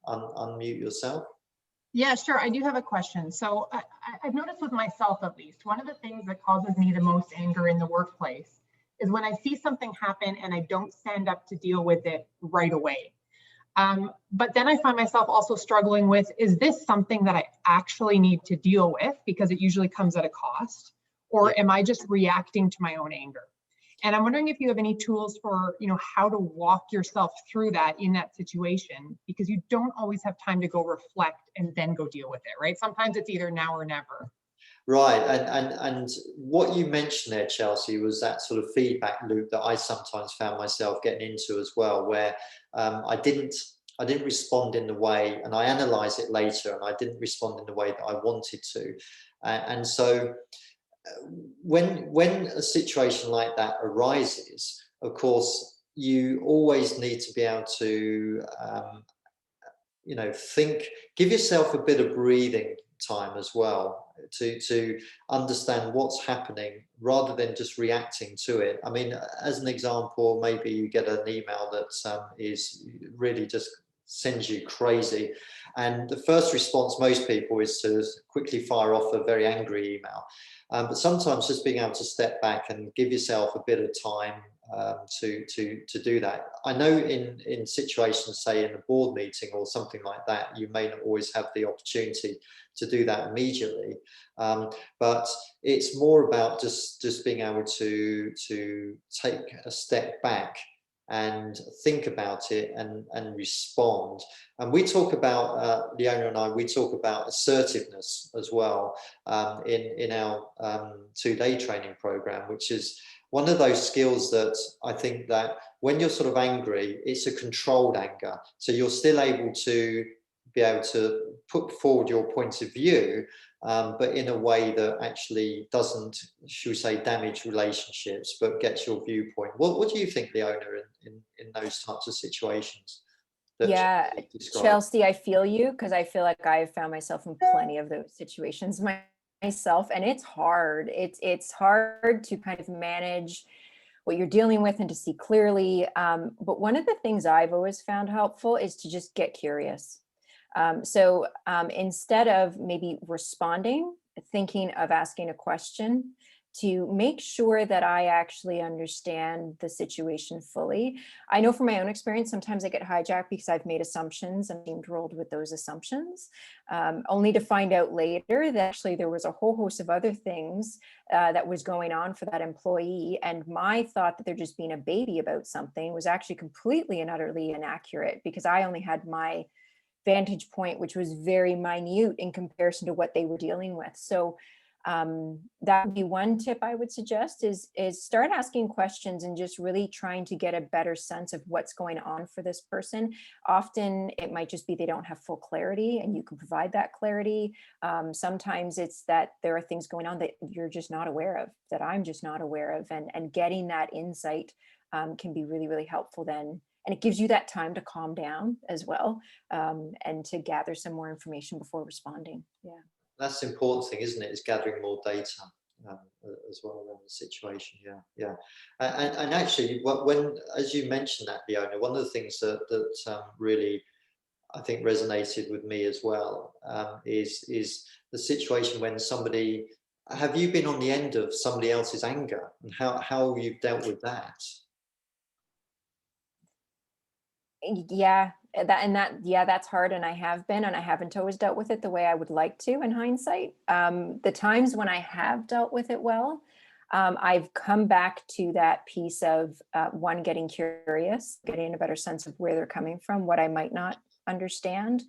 Speaker 1: unmute yourself.
Speaker 4: Yeah, sure. I do have a question. So I've noticed with myself, at least, one of the things that causes me the most anger in the workplace is when I see something happen and I don't stand up to deal with it right away. But then I find myself also struggling with, is this something that I actually need to deal with because it usually comes at a cost, or am I just reacting to my own anger? And I'm wondering if you have any tools for, how to walk yourself through that in that situation, because you don't always have time to go reflect and then go deal with it, right? Sometimes it's either now or never.
Speaker 1: Right, and what you mentioned there, Chelsea, was that sort of feedback loop that I sometimes found myself getting into as well, where I didn't respond in the way, and I analyze it later, and I didn't respond in the way that I wanted to, and so when a situation like that arises, of course, you always need to be able to give yourself a bit of breathing time as well to understand what's happening rather than just reacting to it. I mean, as an example, maybe you get an email that is really just sends you crazy, and the first response most people is to quickly fire off a very angry email, but sometimes just being able to step back and give yourself a bit of time to do that. I know in situations, say in a board meeting or something like that, you may not always have the opportunity to do that immediately, but it's more about just being able to take a step back and think about it and respond. And we talk about, Leona and I, we talk about assertiveness as well in our 2-day training program, which is one of those skills that I think that when you're sort of angry, it's a controlled anger. So you're still able to be able to put forward your point of view, but in a way that actually doesn't, should we say, damage relationships, but gets your viewpoint. What do you think, Leona, in those types of situations?
Speaker 2: Yeah, Chelsea, I feel you, because I feel like I've found myself in plenty of those situations myself, and it's hard. It's hard to kind of manage what you're dealing with and to see clearly. But one of the things I've always found helpful is to just get curious. So instead of maybe responding, thinking of asking a question to make sure that I actually understand the situation fully. I know from my own experience, sometimes I get hijacked because I've made assumptions and seemed rolled with those assumptions, only to find out later that actually there was a whole host of other things that was going on for that employee. And my thought that they're just being a baby about something was actually completely and utterly inaccurate, because I only had my vantage point, which was very minute in comparison to what they were dealing with. So that would be one tip I would suggest is start asking questions and just really trying to get a better sense of what's going on for this person. Often it might just be they don't have full clarity and you can provide that clarity. Sometimes it's that there are things going on that you're just not aware of, that I'm just not aware of, and getting that insight can be really, really helpful then. And it gives you that time to calm down as well, and to gather some more information before responding. Yeah.
Speaker 1: That's the important thing, isn't it? Is gathering more data as well around the situation. Yeah. And actually, when, as you mentioned that, Leona, one of the things that really I think resonated with me as well is the situation when somebody. Have you been on the end of somebody else's anger, and how you've dealt with that?
Speaker 2: Yeah, that's hard, and I have been, and I haven't always dealt with it the way I would like to in hindsight. The times when I have dealt with it well, I've come back to that piece of one, getting curious, getting a better sense of where they're coming from, what I might not understand,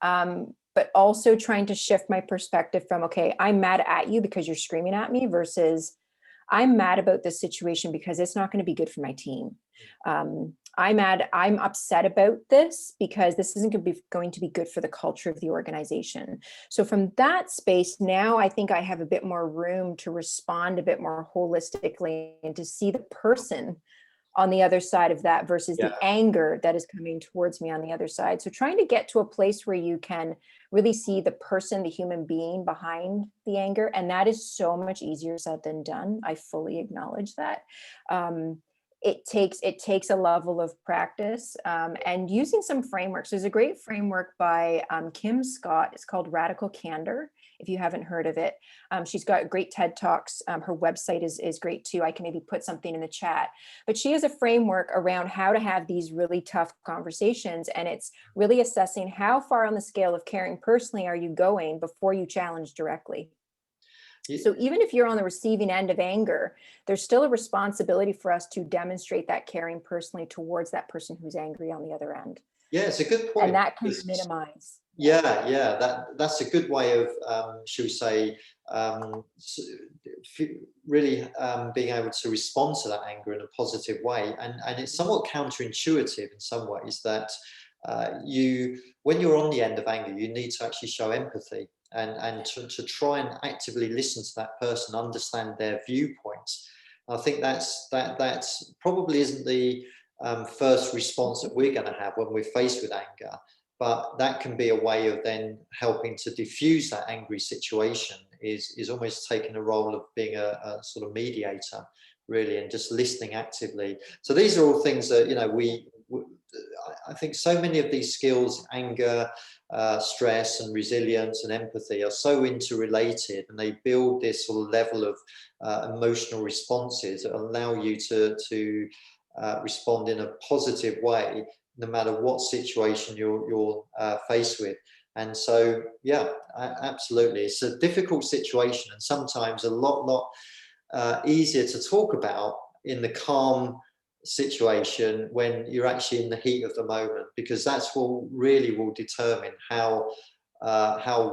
Speaker 2: but also trying to shift my perspective from, okay, I'm mad at you because you're screaming at me, versus I'm mad about this situation because it's not going to be good for my team. I'm upset about this because this isn't going to be good for the culture of the organization. So from that space, now I think I have a bit more room to respond a bit more holistically and to see the person on the other side of that versus the anger that is coming towards me on the other side. So trying to get to a place where you can really see the person, the human being behind the anger. And that is so much easier said than done. I fully acknowledge that. It takes a level of practice and using some frameworks. There's a great framework by Kim Scott. It's called Radical Candor, if you haven't heard of it. She's got great TED Talks. Her website is great too. I can maybe put something in the chat. But she has a framework around how to have these really tough conversations. And it's really assessing how far on the scale of caring personally are you going before you challenge directly. So even if you're on the receiving end of anger, there's still a responsibility for us to demonstrate that caring personally towards that person who's angry on the other end.
Speaker 1: Yeah, it's a good point.
Speaker 2: And that can minimize.
Speaker 1: Yeah, that's a good way of, should we say, really being able to respond to that anger in a positive way. And it's somewhat counterintuitive in some ways that when you're on the end of anger, you need to actually show empathy and to try and actively listen to that person, understand their viewpoints. I think that's probably isn't the first response that we're going to have when we're faced with anger. But that can be a way of then helping to diffuse that angry situation, is almost taking a role of being a sort of mediator, really, and just listening actively. So these are all things that, you know, I think so many of these skills, anger, stress and resilience and empathy, are so interrelated, and they build this sort of level of emotional responses that allow you to respond in a positive way, no matter what situation you're faced with. And so, yeah, absolutely. It's a difficult situation, and sometimes a lot easier to talk about in the calm situation when you're actually in the heat of the moment, because that's what really will determine how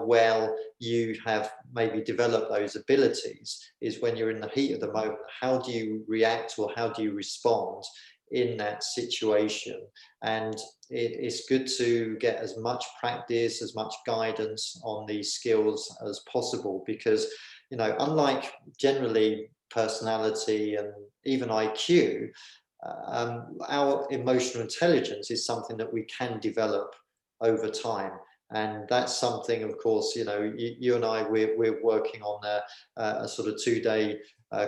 Speaker 1: well you have maybe developed those abilities, is when you're in the heat of the moment. How do you react, or how do you respond in that situation? And it's good to get as much practice, as much guidance on these skills as possible, because, you know, unlike generally personality and even IQ, our emotional intelligence is something that we can develop over time. And that's something, of course, you know, you and I, we're working on a sort of 2-day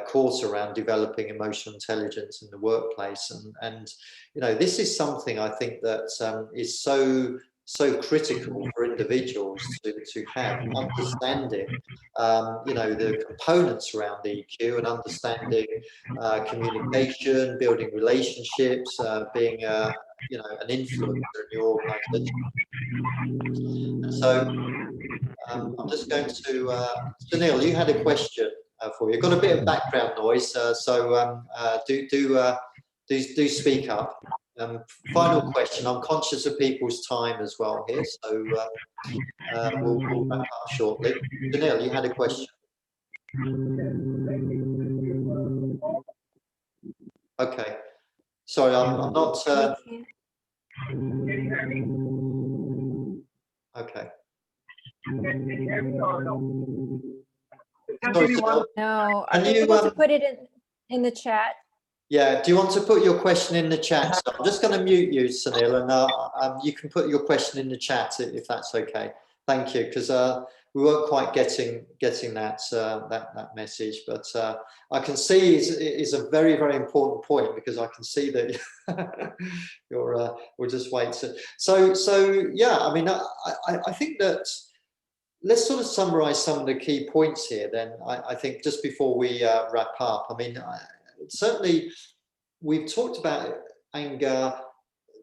Speaker 1: course around developing emotional intelligence in the workplace. And you know, this is something I think that is so critical for individuals to have understanding, you know, the components around EQ, and understanding communication, building relationships, being you know, an influencer in your organization. So I'm just going to, Sunil, you had a question for you. Got a bit of background noise, so do speak up. Final question. I'm conscious of people's time as well here, so we'll wrap up shortly. Sunil, you had a question. Okay. Sorry, I'm not. Okay. Sorry,
Speaker 2: No, are you able to put it in the chat?
Speaker 1: Yeah, do you want to put your question in the chat? So I'm just going to mute you, Sunil, and you can put your question in the chat if that's okay. Thank you, because we weren't quite getting that that message, but I can see it's a very important point, because I can see that you're. We'll just wait. So yeah, I mean, I think that. Let's sort of summarize some of the key points here then, I think, just before we wrap up. I mean, certainly we've talked about anger.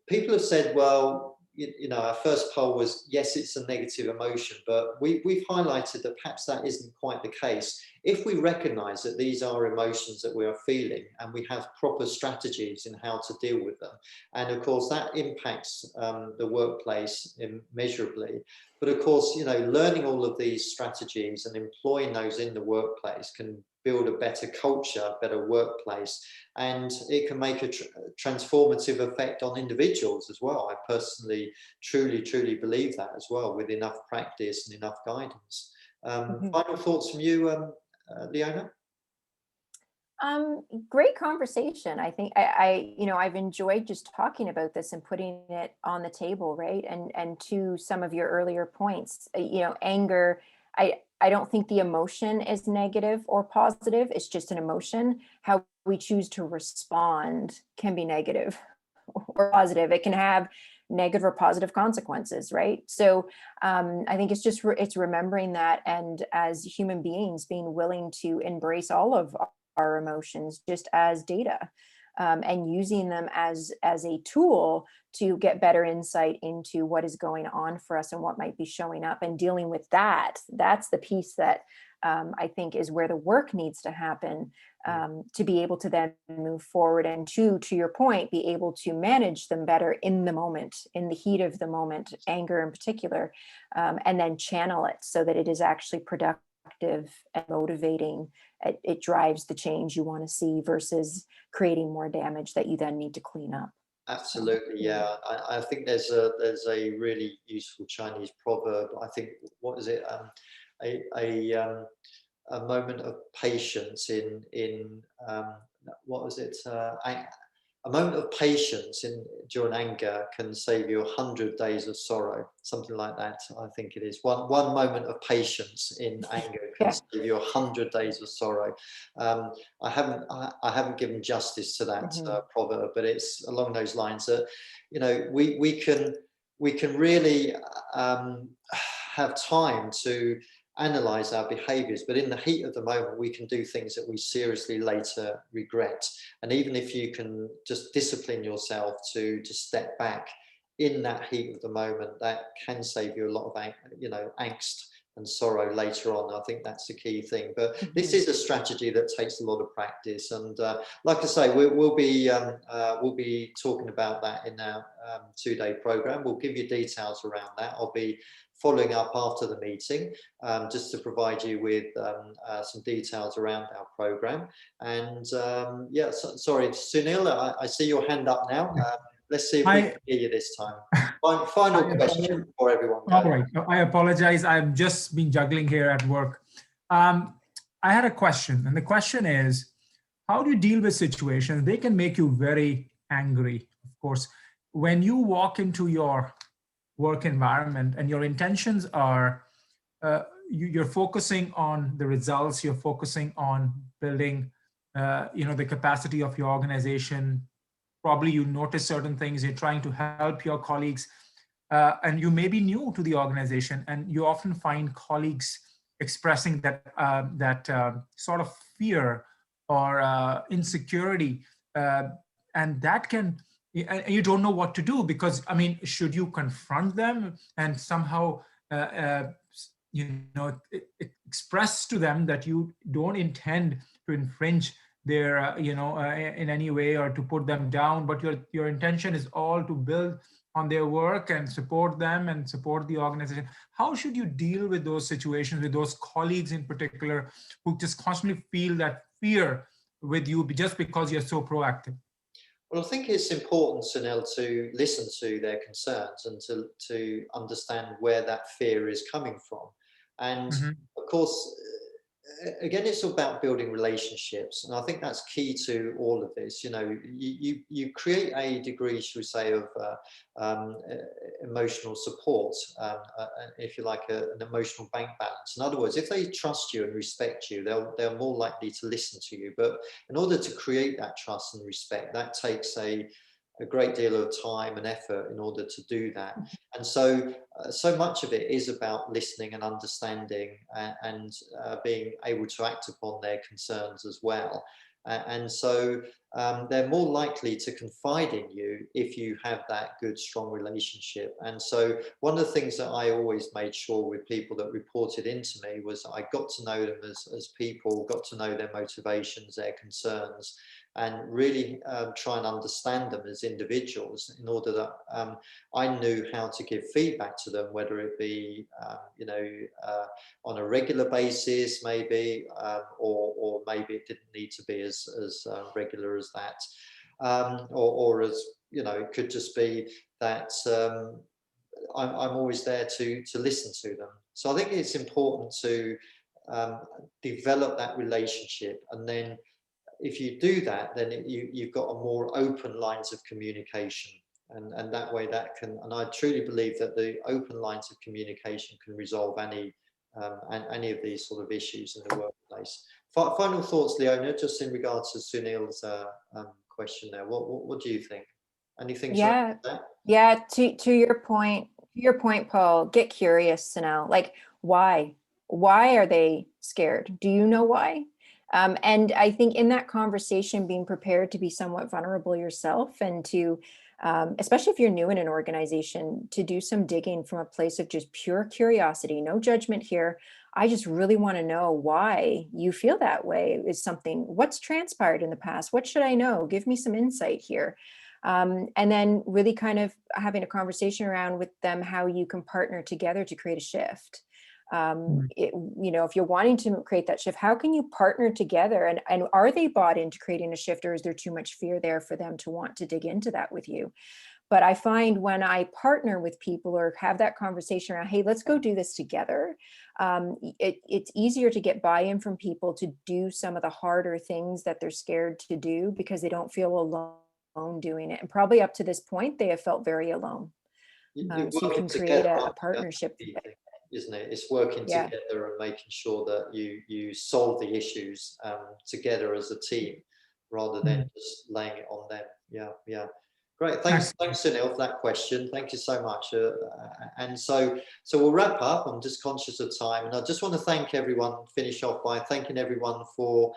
Speaker 1: People have said, well, you know, our first poll was, yes, it's a negative emotion, but we've highlighted that perhaps that isn't quite the case. If we recognize that these are emotions that we are feeling, and we have proper strategies in how to deal with them, and of course that impacts the workplace immeasurably. But of course, you know, learning all of these strategies and employing those in the workplace can build a better culture, better workplace, and it can make a transformative effect on individuals as well. I personally truly believe that as well, with enough practice and enough guidance. Final thoughts from you, Leona?
Speaker 2: Great conversation. I think you know, I've enjoyed just talking about this and putting it on the table, right? And to some of your earlier points, you know, anger, I don't think the emotion is negative or positive. It's just an emotion. How we choose to respond can be negative or positive. It can have negative or positive consequences, right? So I think it's just it's remembering that, and as human beings, being willing to embrace all of our emotions just as data, and using them as a tool to get better insight into what is going on for us and what might be showing up, and dealing with that. That's the piece that I think is where the work needs to happen, to be able to then move forward, and to your point, be able to manage them better in the moment, in the heat of the moment, anger in particular, and then channel it so that it is actually productive and motivating. It drives the change you want to see versus creating more damage that you then need to clean up.
Speaker 1: Absolutely, yeah. I think there's a really useful Chinese proverb. I think, what is it? A moment of patience in what was it? A moment of patience during anger can save you 100 days of sorrow, something like that. I think it is. One moment of patience in anger can save you 100 days of sorrow. I haven't given justice to that proverb, but it's along those lines that, you know, we can really have time to analyze our behaviors, but in the heat of the moment, we can do things that we seriously later regret. And even if you can just discipline yourself to step back in that heat of the moment, that can save you a lot of, you know, angst and sorrow later on. I think that's the key thing. But this is a strategy that takes a lot of practice. And like I say, we'll be talking about that in our 2-day program. We'll give you details around that. I'll be following up after the meeting, just to provide you with some details around our program. And yeah, sorry, Sunil, I see your hand up now. Let's see if we can hear you this time. Final question for everyone.
Speaker 5: All right, I apologize. I've just been juggling here at work. I had a question, and the question is, how do you deal with situations? They can make you very angry, of course. When you walk into your work environment and your intentions are, you're focusing on the results, you're focusing on building, you know, the capacity of your organization. Probably you notice certain things, you're trying to help your colleagues, and you may be new to the organization, and you often find colleagues expressing that sort of fear or insecurity, and that can, you don't know what to do, because, I mean, should you confront them and somehow, you know, express to them that you don't intend to infringe their, you know, in any way, or to put them down, but your intention is all to build on their work and support them and support the organization? How should you deal with those situations, with those colleagues in particular, who just constantly feel that fear with you just because you're so proactive?
Speaker 1: Well, I think it's important, Sunil, to listen to their concerns and to understand where that fear is coming from. And of course, again, it's about building relationships, and I think that's key to all of this. You know, you create a degree, should we say, of emotional support, if you like, an emotional bank balance. In other words, if they trust you and respect you, they're more likely to listen to you. But in order to create that trust and respect, that takes a great deal of time and effort in order to do that. And so much of it is about listening and understanding, and being able to act upon their concerns as well. And so they're more likely to confide in you if you have that good, strong relationship. And so one of the things that I always made sure with people that reported into me was I got to know them as people, got to know their motivations, their concerns, and really try and understand them as individuals, in order that I knew how to give feedback to them, whether it be, you know, on a regular basis, maybe, or maybe it didn't need to be as regular as that, or as, you know, it could just be that I'm always there to listen to them. So I think it's important to develop that relationship, and then if you do that, then you've got a more open lines of communication, and that way that can, and I truly believe that the open lines of communication can resolve any of these sort of issues in the workplace. Final thoughts, Leona, just in regards to Sunil's question there. What do you think? Anything?
Speaker 2: Yeah, to your point, Paul, get curious, Sunil. Like, why are they scared? Do you know why? And I think in that conversation, being prepared to be somewhat vulnerable yourself, and to especially if you're new in an organization, to do some digging from a place of just pure curiosity, no judgment here. I just really want to know why you feel that way. Is something, what's transpired in the past? What should I know? Give me some insight here. And then really kind of having a conversation around with them how you can partner together to create a shift. If you're wanting to create that shift, how can you partner together, and are they bought into creating a shift, or is there too much fear there for them to want to dig into that with you? But I find when I partner with people or have that conversation around, hey, let's go do this together, it's easier to get buy-in from people to do some of the harder things that they're scared to do because they don't feel alone doing it. And probably up to this point, they have felt very alone. So you can create a partnership.
Speaker 1: Isn't it? It's working
Speaker 2: Yeah.
Speaker 1: together and making sure that you solve the issues together as a team rather than just laying it on them. Yeah. Great. Thanks, Sunil, for that question. Thank you so much. And so we'll wrap up. I'm just conscious of time, and I just want to thank everyone. Finish off by thanking everyone for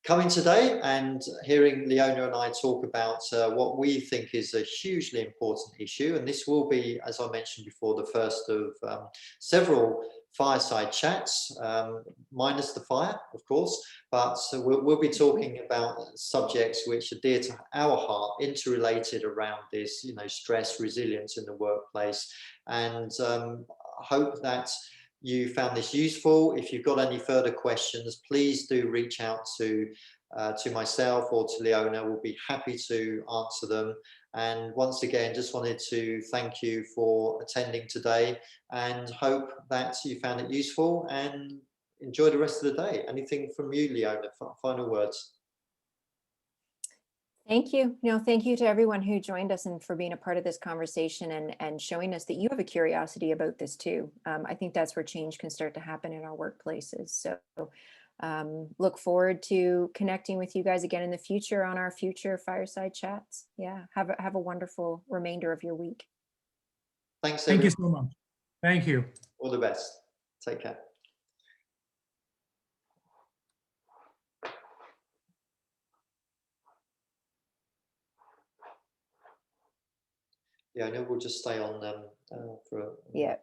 Speaker 1: coming today and hearing Leona and I talk about what we think is a hugely important issue. And this will be, as I mentioned before, the first of several fireside chats, minus the fire, of course. But we'll be talking about subjects which are dear to our heart, interrelated around this, stress, resilience in the workplace. And hope that you found this useful. If you've got any further questions, please do reach out to myself or to Leona. We'll be happy to answer them. And once again, just wanted to thank you for attending today and hope that you found it useful and enjoy the rest of the day. Anything from you, Leona? Final words.
Speaker 2: Thank you. Thank you to everyone who joined us and for being a part of this conversation and showing us that you have a curiosity about this too. I think that's where change can start to happen in our workplaces. So look forward to connecting with you guys again in the future on our future fireside chats. Yeah, have a wonderful remainder of your week.
Speaker 1: Thanks,
Speaker 5: Thank
Speaker 1: everyone.
Speaker 5: you so much. Thank you.
Speaker 1: All the best. Take care. Yeah, I know we'll just stay on for
Speaker 2: yeah.